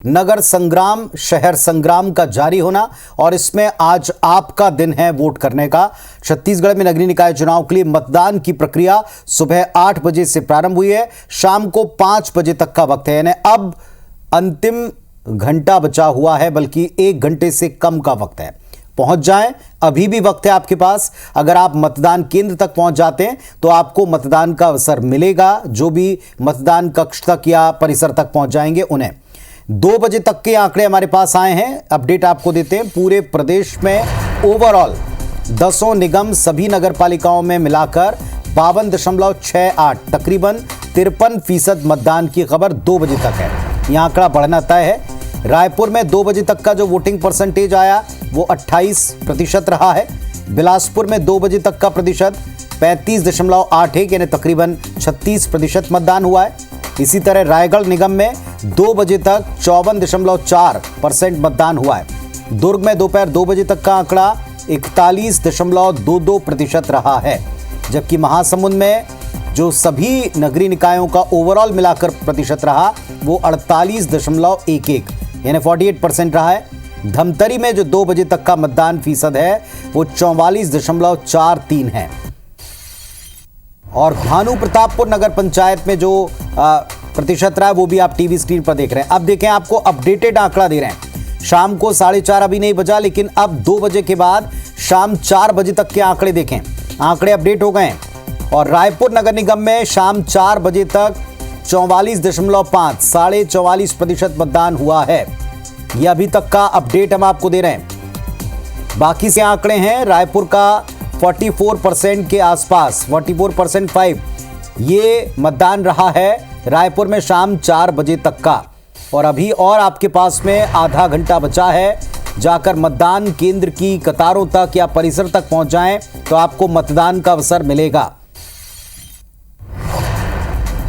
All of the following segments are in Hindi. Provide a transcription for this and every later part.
नगर संग्राम शहर संग्राम का जारी होना और इसमें आज आपका दिन है वोट करने का। छत्तीसगढ़ में नगरीय निकाय चुनाव के लिए मतदान की प्रक्रिया सुबह 8 बजे से प्रारंभ हुई है, शाम को 5 बजे तक का वक्त है। यानी अब अंतिम घंटा बचा हुआ है, बल्कि 1 घंटे से कम का वक्त है। पहुंच जाएं, अभी भी वक्त है आपके पास। अगर आप मतदान केंद्र तक पहुंच जाते हैं तो आपको मतदान का अवसर मिलेगा। जो भी मतदान कक्ष तक या परिसर तक पहुंच जाएंगे उन्हें 2 बजे तक के आंकड़े हमारे पास आए हैं। अपडेट आपको देते हैं। पूरे प्रदेश में ओवरऑल 10 निगम सभी नगर पालिकाओं में मिलाकर 52.68 तकरीबन 53% मतदान की खबर 2 बजे तक है। यह आंकड़ा बढ़ना तय है। रायपुर में 2 बजे तक का जो वोटिंग परसेंटेज आया वो 28% रहा है। बिलासपुर में 2 बजे तक का प्रतिशत 35.81 यानी तकरीबन 36% मतदान हुआ है। इसी तरह रायगढ़ निगम में 2 बजे तक 54.4% मतदान हुआ है। दुर्ग में दोपहर 2 बजे तक का आंकड़ा 41.22% रहा है, जबकि महासमुंद में जो सभी नगरीय निकायों का ओवरऑल मिलाकर प्रतिशत रहा वो 48.11 यानी 48% रहा है। धमतरी में जो 2 बजे तक का मतदान फीसद है वो 44.43 है। और भानु प्रतापपुर नगर पंचायत में जो प्रतिशत रहा है वो भी आप टीवी स्क्रीन पर देख रहे हैं। अब देखें, आपको अपडेटेड आंकड़ा दे रहे हैं। शाम को 4:30 अभी नहीं बजा, लेकिन अब 2 बजे के बाद शाम 4 बजे तक के आंकड़े देखें। आंकड़े अपडेट हो गए हैं। और रायपुर नगर निगम में शाम 4 बजे तक 44.5 44% मतदान हुआ है। यह अभी तक का अपडेट हम आपको दे रहे हैं। बाकी से आंकड़े हैं। रायपुर का 44% के आसपास 44.5 ये मतदान रहा है रायपुर में शाम 4 बजे तक का। और अभी और आपके पास में आधा घंटा बचा है। जाकर मतदान केंद्र की कतारों तक या परिसर तक पहुंच जाएं तो आपको मतदान का अवसर मिलेगा।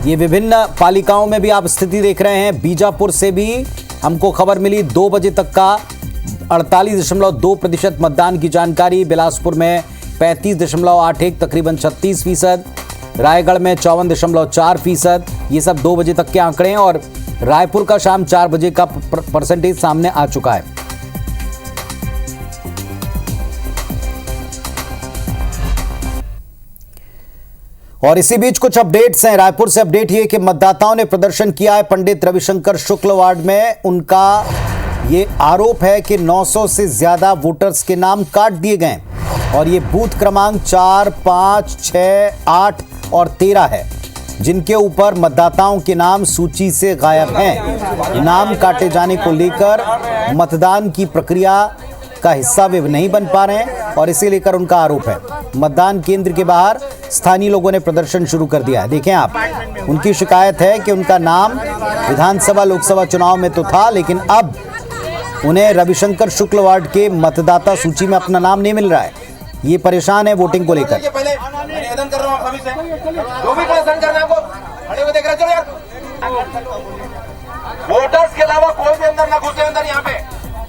ये विभिन्न पालिकाओं में भी आप स्थिति देख रहे हैं। बीजापुर से भी हमको खबर मिली 2 बजे तक का 48.2% मतदान की जानकारी। बिलासपुर में 35.81 तकरीबन 36%। रायगढ़ में 54.4%। ये सब 2 बजे तक के आंकड़े हैं। और रायपुर का शाम 4 बजे का परसेंटेज सामने आ चुका है। और इसी बीच कुछ अपडेट्स हैं। रायपुर से अपडेट ये कि मतदाताओं ने प्रदर्शन किया है पंडित रविशंकर शुक्ल वार्ड में। उनका ये आरोप है कि 900 से ज्यादा वोटर्स के नाम काट दिए गए और ये बूथ क्रमांक 4, 5, 6, 8 और 13 है, जिनके ऊपर मतदाताओं के नाम सूची से गायब हैं। नाम काटे जाने को लेकर मतदान की प्रक्रिया का हिस्सा वे नहीं बन पा रहे हैं और इसे लेकर उनका आरोप है। मतदान केंद्र के बाहर स्थानीय लोगों ने प्रदर्शन शुरू कर दिया है। देखें आप, उनकी शिकायत है कि उनका नाम विधानसभा लोकसभा चुनाव में तो था, लेकिन अब उन्हें रविशंकर शुक्ल वार्ड के मतदाता सूची में अपना नाम नहीं मिल रहा है। ये परेशान है वोटिंग को लेकर। वोटर्स के अलावा कोई भी अंदर ना घुसे अंदर यहाँ पे,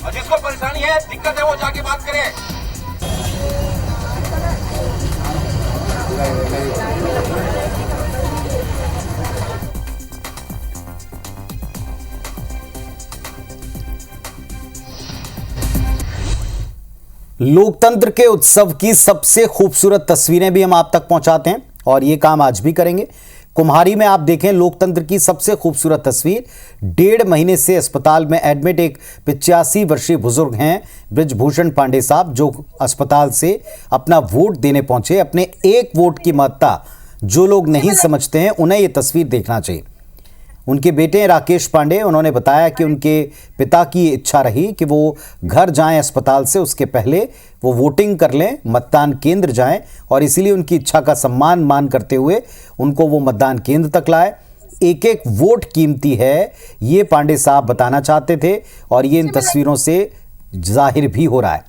और जिसको परेशानी है, दिक्कत है, वो जाके बात करे। लोकतंत्र के उत्सव की सबसे खूबसूरत तस्वीरें भी हम आप तक पहुंचाते हैं और ये काम आज भी करेंगे। कुम्हारी में आप देखें लोकतंत्र की सबसे खूबसूरत तस्वीर। 1.5 महीने से अस्पताल में एडमिट एक 85 वर्षीय बुजुर्ग हैं ब्रिजभूषण पांडे साहब, जो अस्पताल से अपना वोट देने पहुंचे। अपने एक वोट की महत्ता जो लोग नहीं समझते हैं उन्हें ये तस्वीर देखना चाहिए। उनके बेटे राकेश पांडे, उन्होंने बताया कि उनके पिता की इच्छा रही कि वो घर जाएं अस्पताल से, उसके पहले वो वोटिंग कर लें, मतदान केंद्र जाएं, और इसीलिए उनकी इच्छा का सम्मान मान करते हुए उनको वो मतदान केंद्र तक लाए। एक एक वोट कीमती है, ये पांडे साहब बताना चाहते थे और ये इन तस्वीरों से जाहिर भी हो रहा है।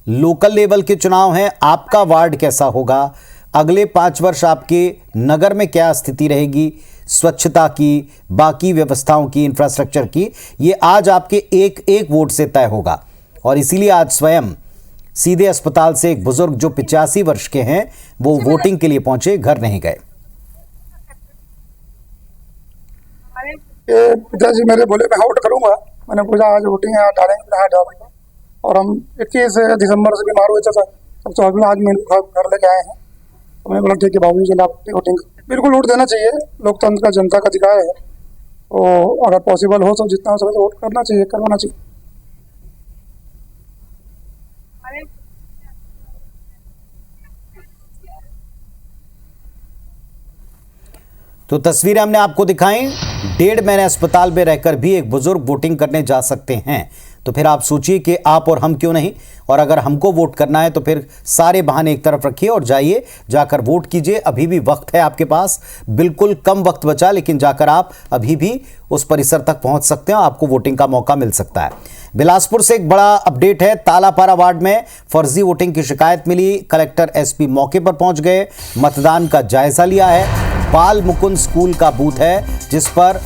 लोकल लेवल के चुनाव हैं। आपका वार्ड कैसा होगा? अगले 5 वर्ष आपके नगर में क्या स्थिति रहेगी? स्वच्छता की, बाकी व्यवस्थाओं की, इंफ्रास्ट्रक्चर की, ये आज आपके एक एक वोट से तय होगा। और इसीलिए आज स्वयं सीधे अस्पताल से एक बुजुर्ग जो 85 वर्ष के हैं वो वोटिंग के लिए पहुंचे, घर नहीं गए। पिताजी मेरे बोले मैं वोट करूंगा, मैंने पूछा आज वोटिंग है, डालेंगे? हाँ डालेंगे। और हम 21 दिसंबर से बीमार हुए थे सर, तब 14 आज मेरे घर लेके आए हैं। तो मैंने बोला ठीक है बाबू जी, आप वोटिंग बिल्कुल वोट देना चाहिए, लोकतंत्र का जनता का अधिकार है। तो अगर पॉसिबल हो तो जितना हो सके वोट करना चाहिए, करवाना चाहिए। तो तस्वीरें हमने आपको दिखाई। 1.5 महीने अस्पताल में रहकर भी एक बुजुर्ग वोटिंग करने जा सकते हैं। तो फिर आप सोचिए कि आप और हम क्यों नहीं। और अगर हमको वोट करना है तो फिर सारे बहाने एक तरफ रखिए और जाइए, जाकर वोट कीजिए। अभी भी वक्त है आपके पास, बिल्कुल कम वक्त बचा, लेकिन जाकर आप अभी भी उस परिसर तक पहुंच सकते हैं, आपको वोटिंग का मौका मिल सकता है। बिलासपुर से एक बड़ा अपडेट है। तालापारा वार्ड में फर्जी वोटिंग की शिकायत मिली। कलेक्टर एसपी मौके पर पहुंच गए, मतदान का जायजा लिया है। बाल मुकुंद स्कूल का बूथ है जिस पर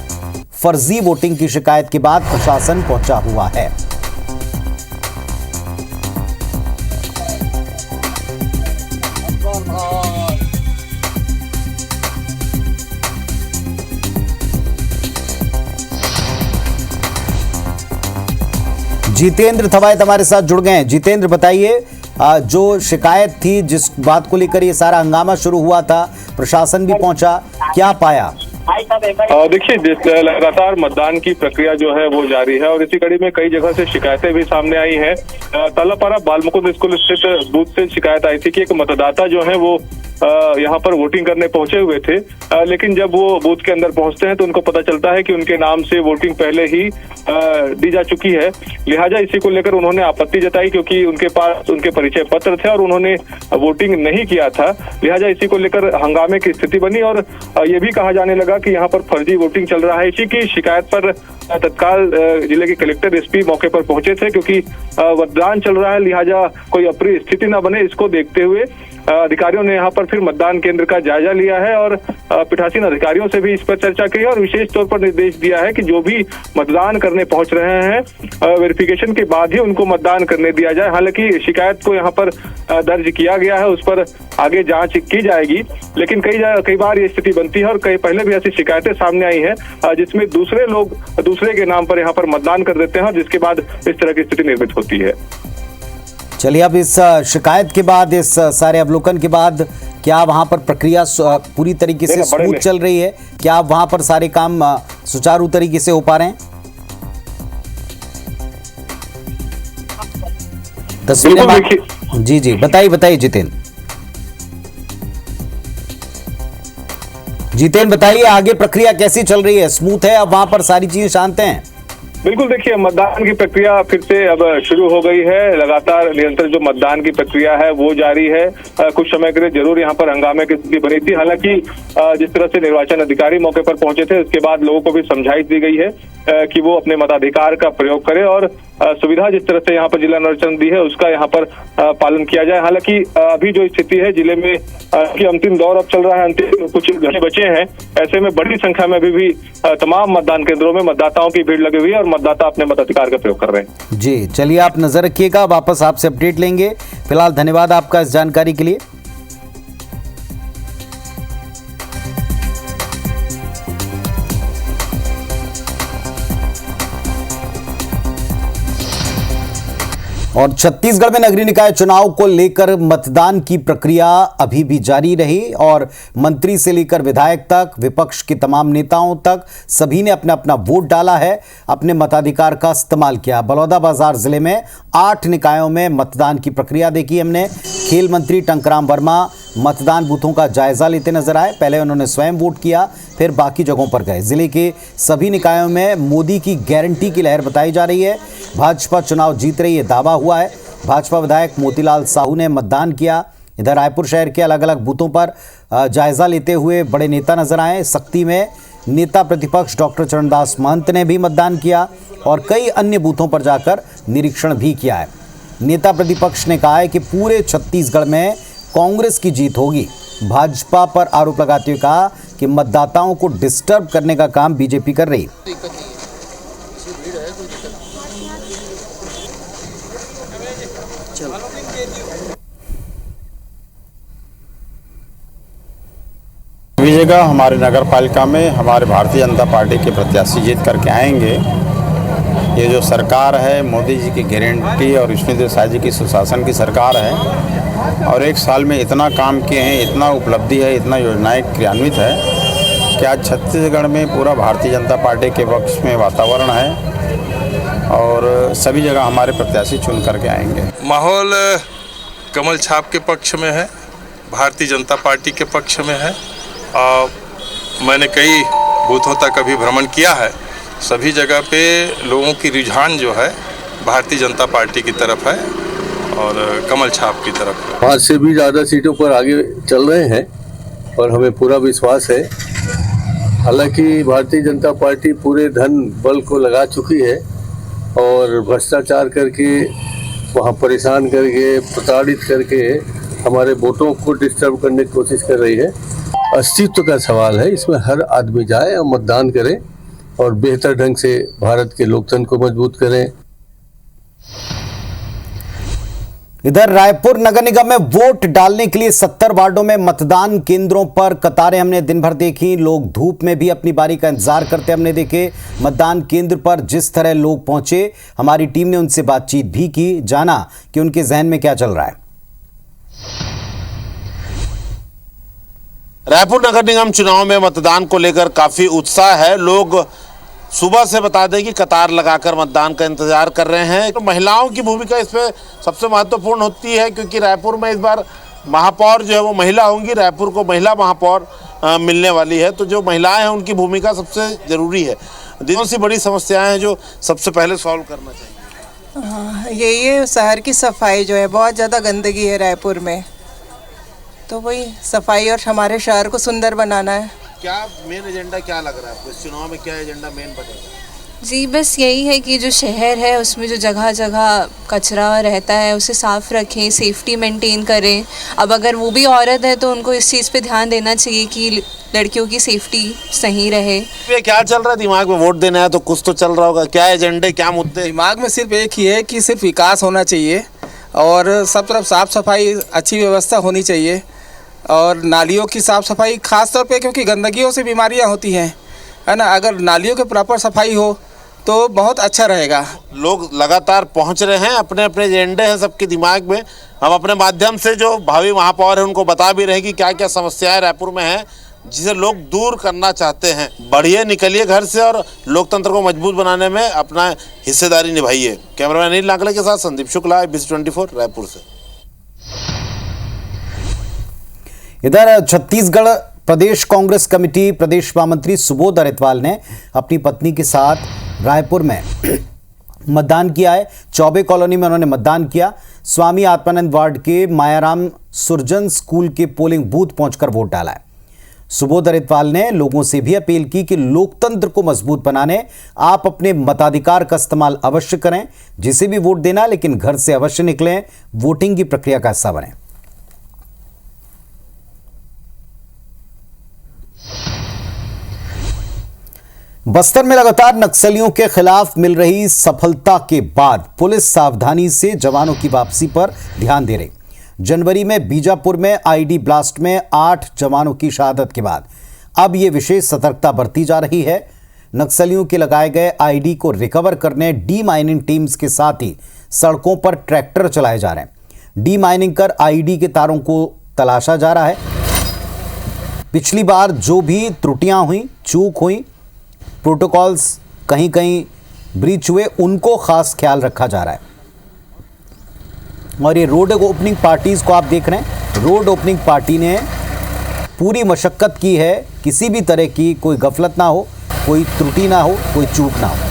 फर्जी वोटिंग की शिकायत के बाद प्रशासन पहुंचा हुआ है। जितेंद्र थवायत हमारे साथ जुड़ गए हैं। जितेंद्र बताइए, जो शिकायत थी, जिस बात को लेकर ये सारा हंगामा शुरू हुआ था, प्रशासन भी पहुंचा, क्या पाया? देखिए, लगातार मतदान की प्रक्रिया जो है वो जारी है और इसी कड़ी में कई जगह से शिकायतें भी सामने आई हैं। तालापारा बाल मुकुंद स्कूल स्थित बूथ से शिकायत आई थी कि एक मतदाता जो है वो यहाँ पर वोटिंग करने पहुंचे हुए थे, लेकिन जब वो बूथ के अंदर पहुंचते हैं तो उनको पता चलता है कि उनके नाम से वोटिंग पहले ही दी जा चुकी है। लिहाजा इसी को लेकर उन्होंने आपत्ति जताई, क्योंकि उनके पास उनके परिचय पत्र थे और उन्होंने वोटिंग नहीं किया था। लिहाजा इसी को लेकर हंगामे की स्थिति बनी और ये भी कहा जाने लगा कि यहाँ पर फर्जी वोटिंग चल रहा है। इसी की शिकायत पर तत्काल जिले के कलेक्टर एसपी मौके पर पहुंचे थे, क्योंकि मतदान चल रहा है, लिहाजा कोई अप्रिय स्थिति न बने, इसको देखते हुए अधिकारियों ने यहाँ पर फिर मतदान केंद्र का जायजा लिया है और पीठासीन अधिकारियों से भी इस पर चर्चा की और विशेष तौर पर निर्देश दिया है कि जो भी मतदान करने पहुंच रहे हैं वेरिफिकेशन के बाद ही उनको मतदान करने दिया जाए। हालांकि शिकायत को यहाँ पर दर्ज किया गया है, उस पर आगे जांच की जाएगी, लेकिन कई बार ये स्थिति बनती है और कई पहले भी ऐसी शिकायतें सामने आई हैं जिसमें दूसरे लोग दूसरे के नाम पर यहाँ पर मतदान कर देते हैं और जिसके बाद इस तरह की स्थिति निर्मित होती है। चलिए, अब इस शिकायत के बाद, इस सारे अवलोकन के बाद, क्या वहां पर प्रक्रिया पूरी तरीके से स्मूथ चल रही है? क्या वहां पर सारे काम सुचारू तरीके से हो पा रहे हैं? तस्वीरें जी बताइए जितेंद्र। बताइए, आगे प्रक्रिया कैसी चल रही है? स्मूथ है? अब वहां पर सारी चीजें शांत हैं? बिल्कुल, देखिए, मतदान की प्रक्रिया फिर से अब शुरू हो गई है। लगातार निरंतर जो मतदान की प्रक्रिया है वो जारी है। कुछ समय के लिए जरूर यहाँ पर हंगामे की स्थिति बनी थी। हालांकि जिस तरह से निर्वाचन अधिकारी मौके पर पहुंचे थे, उसके बाद लोगों को भी समझाइश दी गई है कि वो अपने मताधिकार का प्रयोग करें और सुविधा जिस तरह से यहाँ पर जिला निर्वाचन दी है उसका यहाँ पर पालन किया जाए। हालांकि अभी जो स्थिति है जिले में कि अंतिम दौर अब चल रहा है, अंतिम कुछ घंटे बचे हैं, ऐसे में बड़ी संख्या में अभी भी तमाम मतदान केंद्रों में मतदाताओं की भीड़ लगी हुई है और मतदाता अपने मताधिकार का प्रयोग कर रहे हैं। जी, चलिए, आप नजर रखिएगा, वापस आपसे अपडेट लेंगे। फिलहाल धन्यवाद आपका इस जानकारी के लिए। और छत्तीसगढ़ में नगरीय निकाय चुनाव को लेकर मतदान की प्रक्रिया अभी भी जारी रही और मंत्री से लेकर विधायक तक, विपक्ष के तमाम नेताओं तक सभी ने अपना अपना वोट डाला है, अपने मताधिकार का इस्तेमाल किया। बलौदाबाजार जिले में 8 निकायों में मतदान की प्रक्रिया देखी हमने। खेल मंत्री टंकराम वर्मा मतदान बूथों का जायजा लेते नजर आए। पहले उन्होंने स्वयं वोट किया, फिर बाकी जगहों पर गए। जिले के सभी निकायों में मोदी की गारंटी की लहर बताई जा रही है। भाजपा चुनाव जीत रही है, दावा हुआ है। भाजपा विधायक मोतीलाल साहू ने मतदान किया। इधर रायपुर शहर के अलग अलग बूथों पर जायजा लेते हुए बड़े नेता नजर आए। सक्ती में नेता प्रतिपक्ष डॉक्टर चरणदास महंत ने भी मतदान किया और कई अन्य बूथों पर जाकर निरीक्षण भी किया है। नेता प्रतिपक्ष ने कहा है कि पूरे छत्तीसगढ़ में कांग्रेस की जीत होगी। भाजपा पर आरोप लगाते हुए कहा कि मतदाताओं को डिस्टर्ब करने का काम बीजेपी कर रही है। सभी जगह हमारे नगर पालिका में हमारे भारतीय जनता पार्टी के प्रत्याशी जीत करके आएंगे ये जो सरकार है मोदी जी की गारंटी और विष्णुदेव साय जी की सुशासन की सरकार है और एक साल में इतना काम किए हैं, इतना उपलब्धि है, इतना योजनाएं क्रियान्वित है कि आज छत्तीसगढ़ में पूरा भारतीय जनता पार्टी के पक्ष में वातावरण है और सभी जगह हमारे प्रत्याशी चुन करके आएंगे। माहौल कमल छाप के पक्ष में है, भारतीय जनता पार्टी के पक्ष में है और मैंने कई बूथों तक अभी भ्रमण किया है। सभी जगह पे लोगों की रुझान जो है भारतीय जनता पार्टी की तरफ है और कमल छाप की तरफ है। 5 से भी ज़्यादा सीटों पर आगे चल रहे हैं और हमें पूरा विश्वास है। हालांकि भारतीय जनता पार्टी पूरे धन बल को लगा चुकी है और भ्रष्टाचार करके वहाँ परेशान करके प्रताड़ित करके हमारे वोटों को डिस्टर्ब करने की कोशिश कर रही है। अस्तित्व का सवाल है, इसमें हर आदमी जाए और मतदान करे और बेहतर ढंग से भारत के लोकतंत्र को मजबूत करें। इधर रायपुर नगर निगम में वोट डालने के लिए 70 वार्डों में मतदान केंद्रों पर कतारें हमने दिन भर देखी। लोग धूप में भी अपनी बारी का इंतजार करते हमने देखे। मतदान केंद्र पर जिस तरह लोग पहुंचे, हमारी टीम ने उनसे बातचीत भी की, जाना कि उनके जहन में क्या चल रहा है। रायपुर नगर निगम चुनाव में मतदान को लेकर काफी उत्साह है। लोग सुबह से बता दें कि कतार लगाकर मतदान का इंतजार कर रहे हैं। तो महिलाओं की भूमिका इसमें सबसे महत्वपूर्ण होती है क्योंकि रायपुर में इस बार महापौर जो है वो महिला होंगी। रायपुर को महिला महापौर मिलने वाली है, तो जो महिलाएं हैं उनकी भूमिका सबसे ज़रूरी है। कौन सी बड़ी समस्याएं हैं जो सबसे पहले सॉल्व करना चाहिए? यही है, शहर की सफाई जो है, बहुत ज़्यादा गंदगी है रायपुर में, तो वही सफाई और हमारे शहर को सुंदर बनाना है। क्या मेन एजेंडा क्या लग रहा है आपको? इस चुनाव में क्या एजेंडा मेन बनेगा? जी बस यही है कि जो शहर है उसमें जो जगह जगह कचरा रहता है उसे साफ़ रखें, सेफ्टी मेंटेन करें। अब अगर वो भी औरत है तो उनको इस चीज़ पे ध्यान देना चाहिए कि लड़कियों की सेफ्टी सही रहे। ये क्या चल रहा है दिमाग में? वोट देना है तो कुछ तो चल रहा होगा। क्या एजेंडे, क्या मुद्दे दिमाग में? सिर्फ एक ही है कि सिर्फ विकास होना चाहिए और सब तरफ साफ़ सफाई, अच्छी व्यवस्था होनी चाहिए और नालियों की साफ़ सफाई ख़ास तौर पे, क्योंकि गंदगियों से बीमारियां होती हैं, है ना। अगर नालियों की प्रॉपर सफाई हो तो बहुत अच्छा रहेगा। लोग लगातार पहुंच रहे हैं, अपने अपने एजेंडे हैं सबके दिमाग में। हम अपने माध्यम से जो भावी महापौर हैं उनको बता भी रहे हैं कि क्या क्या समस्याएं रायपुर में हैं जिसे लोग दूर करना चाहते हैं। बढ़िए, निकलिए घर से और लोकतंत्र को मजबूत बनाने में अपना हिस्सेदारी निभाइए। कैमरामैन अनिल नागले के साथ संदीप शुक्ला, ABC24 रायपुर से। इधर छत्तीसगढ़ प्रदेश कांग्रेस कमेटी प्रदेश महामंत्री सुबोध अरितवाल ने अपनी पत्नी के साथ रायपुर में मतदान किया है। चौबे कॉलोनी में उन्होंने मतदान किया। स्वामी आत्मानंद वार्ड के मायाराम सुरजन स्कूल के पोलिंग बूथ पहुंचकर वोट डाला है। सुबोध अरितवाल ने लोगों से भी अपील की कि लोकतंत्र को मजबूत बनाने आप अपने मताधिकार का इस्तेमाल अवश्य करें। जिसे भी वोट देना, लेकिन घर से अवश्य निकलें, वोटिंग की प्रक्रिया का हिस्सा बने। बस्तर में लगातार नक्सलियों के खिलाफ मिल रही सफलता के बाद पुलिस सावधानी से जवानों की वापसी पर ध्यान दे रही। जनवरी में बीजापुर में आईडी ब्लास्ट में 8 जवानों की शहादत के बाद अब यह विशेष सतर्कता बरती जा रही है। नक्सलियों के लगाए गए आईडी को रिकवर करने डी माइनिंग टीम्स के साथ ही सड़कों पर ट्रैक्टर चलाए जा रहे हैं। डी माइनिंग कर आईडी के तारों को तलाशा जा रहा है। पिछली बार जो भी त्रुटियां हुई, चूक हुई, प्रोटोकॉल्स कहीं कहीं ब्रीच हुए, उनको खास ख्याल रखा जा रहा है। और ये रोड ओपनिंग पार्टीज को आप देख रहे हैं, रोड ओपनिंग पार्टी ने पूरी मशक्कत की है, किसी भी तरह की कोई गफलत ना हो, कोई त्रुटि ना हो, कोई चूक ना हो।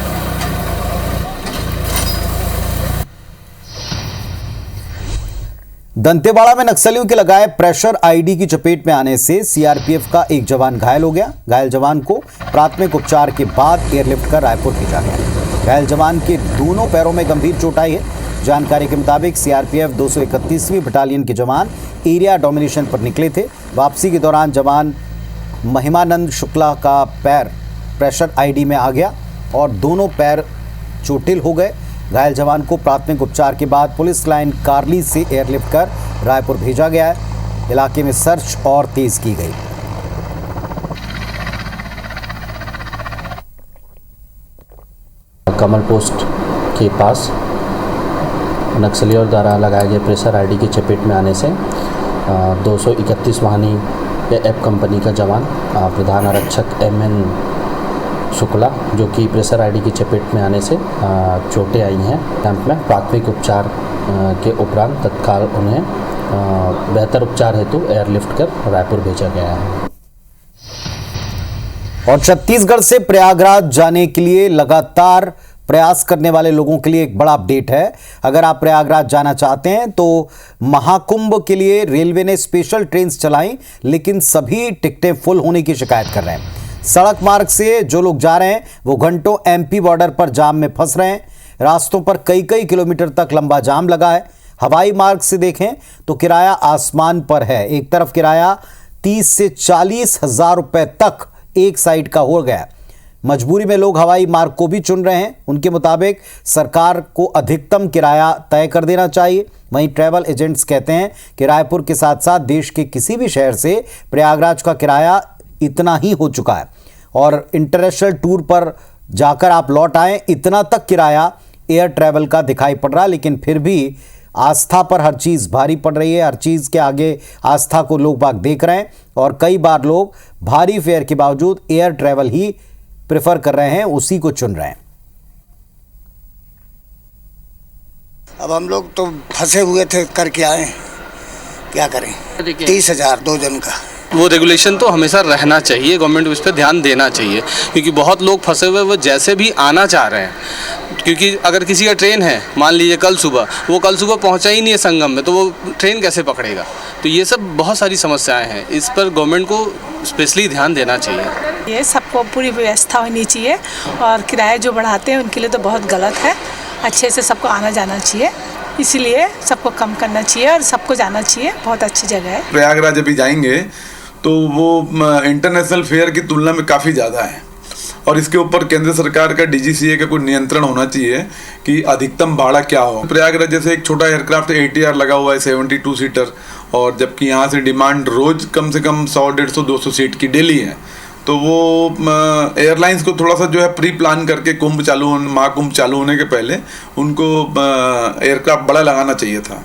दंतेवाड़ा में नक्सलियों के लगाए प्रेशर आईडी की चपेट में आने से सीआरपीएफ का एक जवान घायल हो गया। घायल जवान को प्राथमिक उपचार के बाद एयरलिफ्ट कर रायपुर भेजा गया। घायल जवान के दोनों पैरों में गंभीर चोट आई है। जानकारी के मुताबिक सीआरपीएफ 231वीं बटालियन के जवान एरिया डोमिनेशन पर निकले थे। वापसी के दौरान जवान महिमानंद शुक्ला का पैर प्रेशर आईडी में आ गया और दोनों पैर चोटिल हो गए। घायल जवान को प्राथमिक उपचार के बाद पुलिस लाइन कारली से एयरलिफ्ट कर रायपुर भेजा गया है। इलाके में सर्च और तेज की गई। कमल पोस्ट के पास नक्सलियों द्वारा लगाए गए प्रेशर आईडी की चपेट में आने से 231 वाहनी एप कंपनी का जवान प्रधान आरक्षक MN शुक्ला जो कि प्रेशर आईडी की चपेट में आने से चोटें आई हैं। कैंप में प्राथमिक उपचार के उपरांत तत्काल उन्हें बेहतर उपचार हेतु एयरलिफ्ट कर रायपुर भेजा गया है। और छत्तीसगढ़ से प्रयागराज जाने के लिए लगातार प्रयास करने वाले लोगों के लिए एक बड़ा अपडेट है। अगर आप प्रयागराज जाना चाहते हैं तो महाकुंभ के लिए रेलवे ने स्पेशल ट्रेन चलाई, लेकिन सभी टिकटें फुल होने की शिकायत कर रहे हैं। सड़क मार्ग से जो लोग जा रहे हैं वो घंटों MP बॉर्डर पर जाम में फंस रहे हैं। रास्तों पर कई किलोमीटर तक लंबा जाम लगा है। हवाई मार्ग से देखें तो किराया आसमान पर है। एक तरफ किराया 30 से 40 हजार रुपए तक एक साइड का हो गया। मजबूरी में लोग हवाई मार्ग को भी चुन रहे हैं। उनके मुताबिक सरकार को अधिकतम किराया तय कर देना चाहिए। वहीं ट्रैवल एजेंट्स कहते हैं कि रायपुर के साथ साथ देश के किसी भी शहर से प्रयागराज का किराया इतना ही हो चुका है और इंटरनेशनल टूर पर जाकर आप लौट आए इतना तक किराया एयर ट्रैवल का दिखाई पड़ रहा है। लेकिन फिर भी आस्था पर हर चीज़ भारी पड़ रही है। हर चीज़ के आगे आस्था को लोग बाग देख रहे हैं और कई बार लोग भारी फेयर के बावजूद एयर ट्रैवल ही प्रेफर कर रहे हैं, उसी को चुन रहे हैं। अब हम लोग तो फंसे हुए थे, करके आए, क्या करें। 30,000 2 जन का। वो रेगुलेशन तो हमेशा रहना चाहिए, गवर्नमेंट उस पर ध्यान देना चाहिए, क्योंकि बहुत लोग फंसे हुए वो जैसे भी आना चाह रहे हैं। क्योंकि अगर किसी का ट्रेन है, मान लीजिए कल सुबह पहुंचा ही नहीं है संगम में, तो वो ट्रेन कैसे पकड़ेगा। तो ये सब बहुत सारी समस्याएं हैं, इस पर गवर्नमेंट को स्पेशली ध्यान देना चाहिए। ये सबको पूरी व्यवस्था होनी चाहिए और किराया जो बढ़ाते हैं उनके लिए तो बहुत गलत है। अच्छे से सबको आना जाना चाहिए, इसीलिए सबको कम करना चाहिए और सबको जाना चाहिए। बहुत अच्छी जगह है। प्रयागराज अभी जाएंगे तो वो इंटरनेशनल फेयर की तुलना में काफ़ी ज़्यादा है और इसके ऊपर केंद्र सरकार का DGCA का कोई नियंत्रण होना चाहिए कि अधिकतम भाड़ा क्या हो। प्रयागराज जैसे एक छोटा एयरक्राफ्ट ATR लगा हुआ है 72 सीटर, और जबकि यहाँ से डिमांड रोज कम से कम 100, 150, 200 सीट की डेली है। तो वो एयरलाइंस को थोड़ा सा जो है प्री प्लान करके महाकुंभ चालू होने के पहले उनको एयरक्राफ्ट बड़ा लगाना चाहिए था।